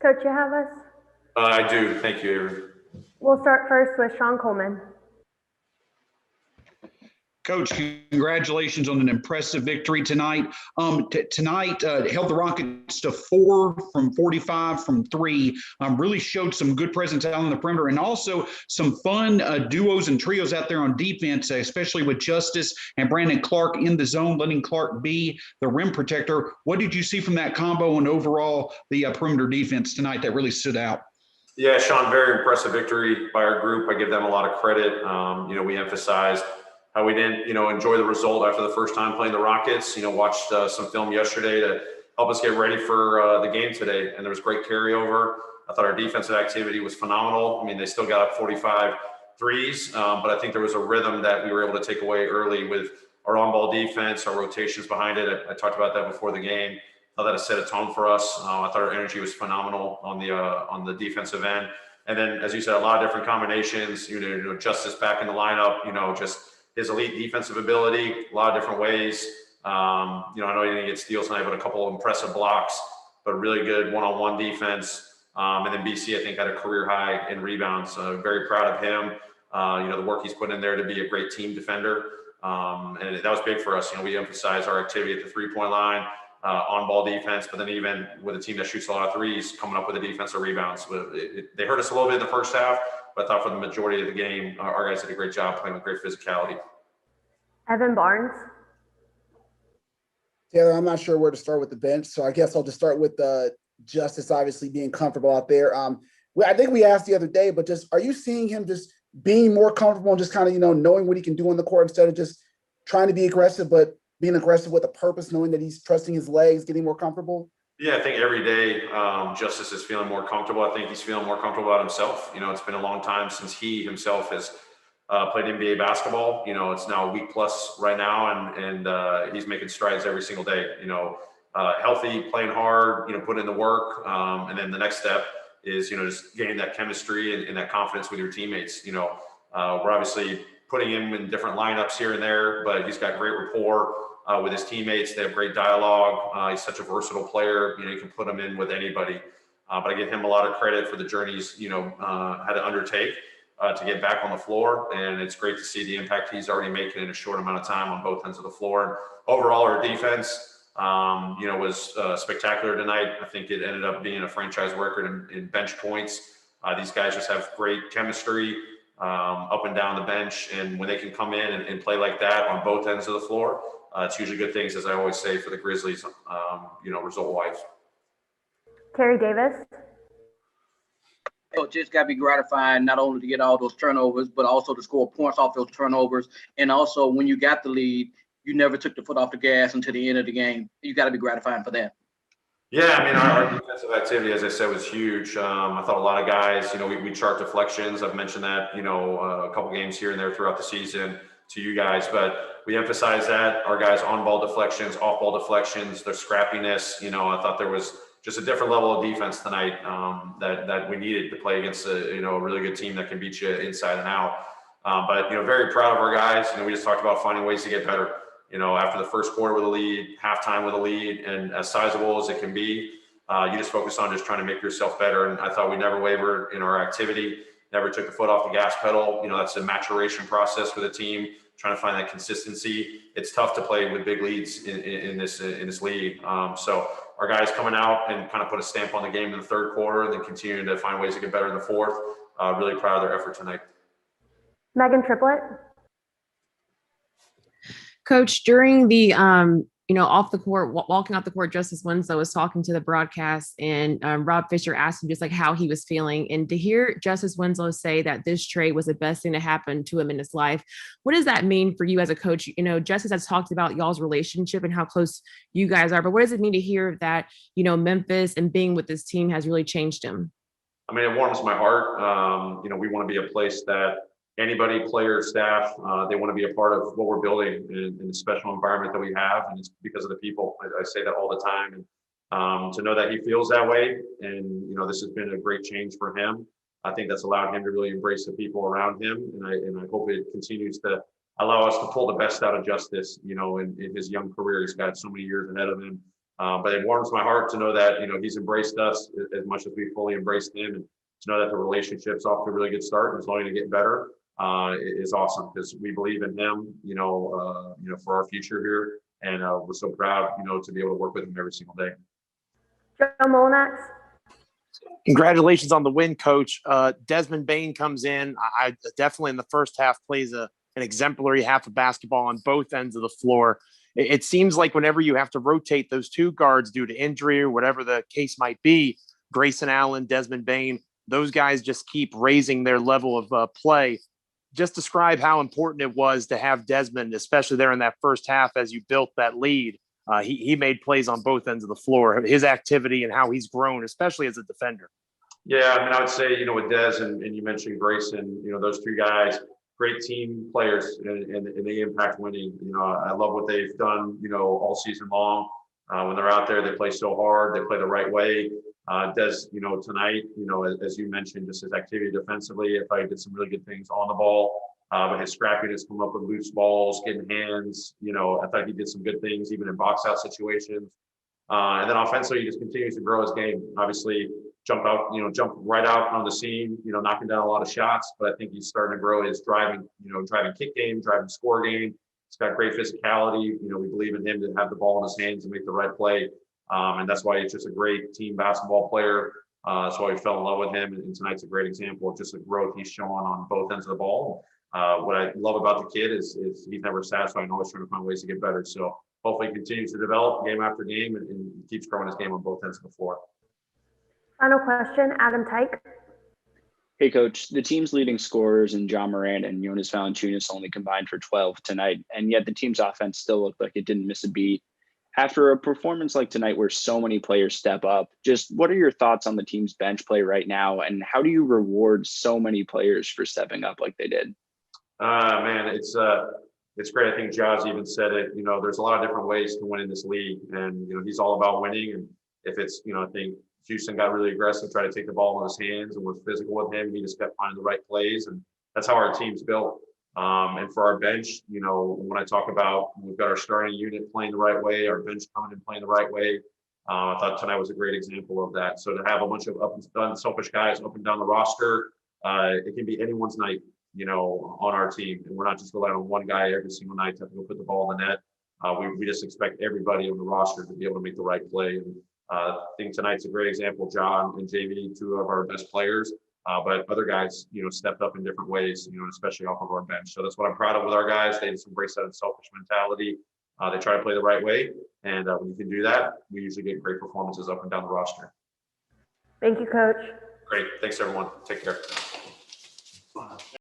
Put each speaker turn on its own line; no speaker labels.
Coach, you have us?
I do. Thank you, Avery.
We'll start first with Sean Coleman.
Coach, congratulations on an impressive victory tonight. Tonight held the Rockets to 4 from 45 from 3. Really showed some good presence out on the perimeter and also some fun duos and trios out there on defense, especially with Justice and Brandon Clark in the zone, letting Clark be the rim protector. What did you see from that combo and overall the perimeter defense tonight that really stood out?
Yeah, Sean, very impressive victory by our group. I give them a lot of credit. We emphasized how we didn't, enjoy the result after the first time playing the Rockets. Watched some film yesterday to help us get ready for the game today, and there was great carryover. I thought our defensive activity was phenomenal. I mean, they still got up 45 threes, but I think there was a rhythm that we were able to take away early with our on-ball defense, our rotations behind it. I talked about that before the game. I thought that set a tone for us. I thought our energy was phenomenal on the defensive end. And then, as you said, a lot of different combinations. Justice back in the lineup. Just his elite defensive ability, a lot of different ways. I know he didn't get steals tonight, but a couple of impressive blocks, but really good one-on-one defense. And then BC, I think, had a career high in rebounds. Very proud of him. The work he's put in there to be a great team defender. And that was big for us. We emphasize our activity at the three-point line, on-ball defense, but then even with a team that shoots a lot of threes, coming up with the defensive rebounds. They hurt us a little bit in the first half, but I thought for the majority of the game, our guys did a great job playing with great physicality.
Evan Barnes.
Taylor, I'm not sure where to start with the bench, so I guess I'll just start with Justice obviously being comfortable out there. I think we asked the other day, but just are you seeing him just being more comfortable and just kind of, knowing what he can do on the court instead of just trying to be aggressive, but being aggressive with a purpose, knowing that he's trusting his legs, getting more comfortable?
Yeah, I think every day Justice is feeling more comfortable. I think he's feeling more comfortable about himself. It's been a long time since he himself has played NBA basketball. It's now a week plus right now, and he's making strides every single day. Healthy, playing hard, putting in the work. And then the next step is, just getting that chemistry and that confidence with your teammates. We're obviously putting him in different lineups here and there, but he's got great rapport with his teammates. They have great dialogue. He's such a versatile player. You can put him in with anybody. But I give him a lot of credit for the journeys, had to undertake to get back on the floor. And it's great to see the impact he's already making in a short amount of time on both ends of the floor. And overall, our defense, was spectacular tonight. I think it ended up being a franchise record in bench points. These guys just have great chemistry up and down the bench. And when they can come in and play like that on both ends of the floor, it's usually good things, as I always say, for the Grizzlies, result-wise.
Terry Davis.
It's just got to be gratifying not only to get all those turnovers, but also to score points off those turnovers. And also, when you got the lead, you never took the foot off the gas until the end of the game. You got to be gratifying for that.
Yeah, I mean, our defensive activity, as I said, was huge. I thought a lot of guys, we chart deflections. I've mentioned that, a couple games here and there throughout the season to you guys, but we emphasize that. Our guys on-ball deflections, off-ball deflections, their scrappiness. I thought there was just a different level of defense tonight that we needed to play against a really good team that can beat you inside and out. But very proud of our guys. We just talked about finding ways to get better. After the first quarter with a lead, halftime with a lead, and as sizable as it can be, you just focus on just trying to make yourself better. And I thought we never wavered in our activity, never took the foot off the gas pedal. That's a maturation process for the team, trying to find that consistency. It's tough to play with big leads in this league. So our guys coming out and kind of put a stamp on the game in the third quarter, and then continuing to find ways to get better in the fourth. Really proud of their effort tonight.
Megan Triplett.
Coach, during the off the court, walking off the court, Justice Winslow was talking to the broadcast, and Rob Fisher asked him just like how he was feeling. And to hear Justice Winslow say that this trade was the best thing to happen to him in his life, what does that mean for you as a coach? Justice has talked about y'all's relationship and how close you guys are, but what does it mean to hear that, Memphis and being with this team has really changed him?
I mean, it warms my heart. We want to be a place that anybody, player, staff, they want to be a part of what we're building in the special environment that we have. And it's because of the people. I say that all the time. And to know that he feels that way, and, this has been a great change for him. I think that's allowed him to really embrace the people around him. And I hope it continues to allow us to pull the best out of Justice, in his young career. He's got so many years ahead of him. But it warms my heart to know that, he's embraced us as much as we fully embraced him, and to know that the relationship's off to a really good start and it's only going to get better is awesome, because we believe in him, for our future here. And we're so proud, to be able to work with him every single day.
Joe Molinax.
Congratulations on the win, Coach. Desmond Bane comes in. I definitely in the first half plays an exemplary half of basketball on both ends of the floor. It seems like whenever you have to rotate those two guards due to injury or whatever the case might be, Grayson Allen, Desmond Bane, those guys just keep raising their level of play. Just describe how important it was to have Desmond, especially there in that first half as you built that lead. He made plays on both ends of the floor. His activity and how he's grown, especially as a defender.
Yeah, I would say, with Dez and you mentioned Grayson, those two guys, great team players, and they impact winning. I love what they've done, all season long. When they're out there, they play so hard. They play the right way. Dez, tonight, as you mentioned, just his activity defensively, I thought he did some really good things on the ball. But his scrappiness, come up with loose balls, getting hands, I thought he did some good things, even in box out situations. And then offensively, he just continues to grow his game. Obviously, jump right out on the scene, knocking down a lot of shots. But I think he's starting to grow his driving kick game, driving score game. He's got great physicality. We believe in him to have the ball in his hands and make the right play. And that's why he's just a great team basketball player. That's why we fell in love with him. And tonight's a great example of just the growth he's showing on both ends of the ball. What I love about the kid is he's never satisfied and always trying to find ways to get better. So hopefully he continues to develop game after game and keeps growing his game on both ends of the floor.
Final question, Adam Tyke.
Hey, Coach. The team's leading scorers in John Morant and Jonas Valanciunas only combined for 12 tonight, and yet the team's offense still looked like it didn't miss a beat. After a performance like tonight where so many players step up, just what are your thoughts on the team's bench play right now, and how do you reward so many players for stepping up like they did?
Man, it's great. I think Jaws even said it. There's a lot of different ways to win in this league, and he's all about winning. And if it's, I think Houston got really aggressive, tried to take the ball in his hands, and was physical with him. He just kept finding the right plays, and that's how our team's built. And for our bench, when I talk about we've got our starting unit playing the right way, our bench coming and playing the right way, I thought tonight was a great example of that. So to have a bunch of up and down selfish guys up and down the roster, it can be anyone's night, on our team. And we're not just relying on one guy every single night to have to go put the ball in the net. We just expect everybody on the roster to be able to make the right play. And I think tonight's a great example. John and JV, two of our best players. But other guys, stepped up in different ways, especially off of our bench. So that's what I'm proud of with our guys. They just embrace that selfish mentality. They try to play the right way. And when you can do that, we usually get great performances up and down the roster.
Thank you, Coach.
Great. Thanks, everyone. Take care.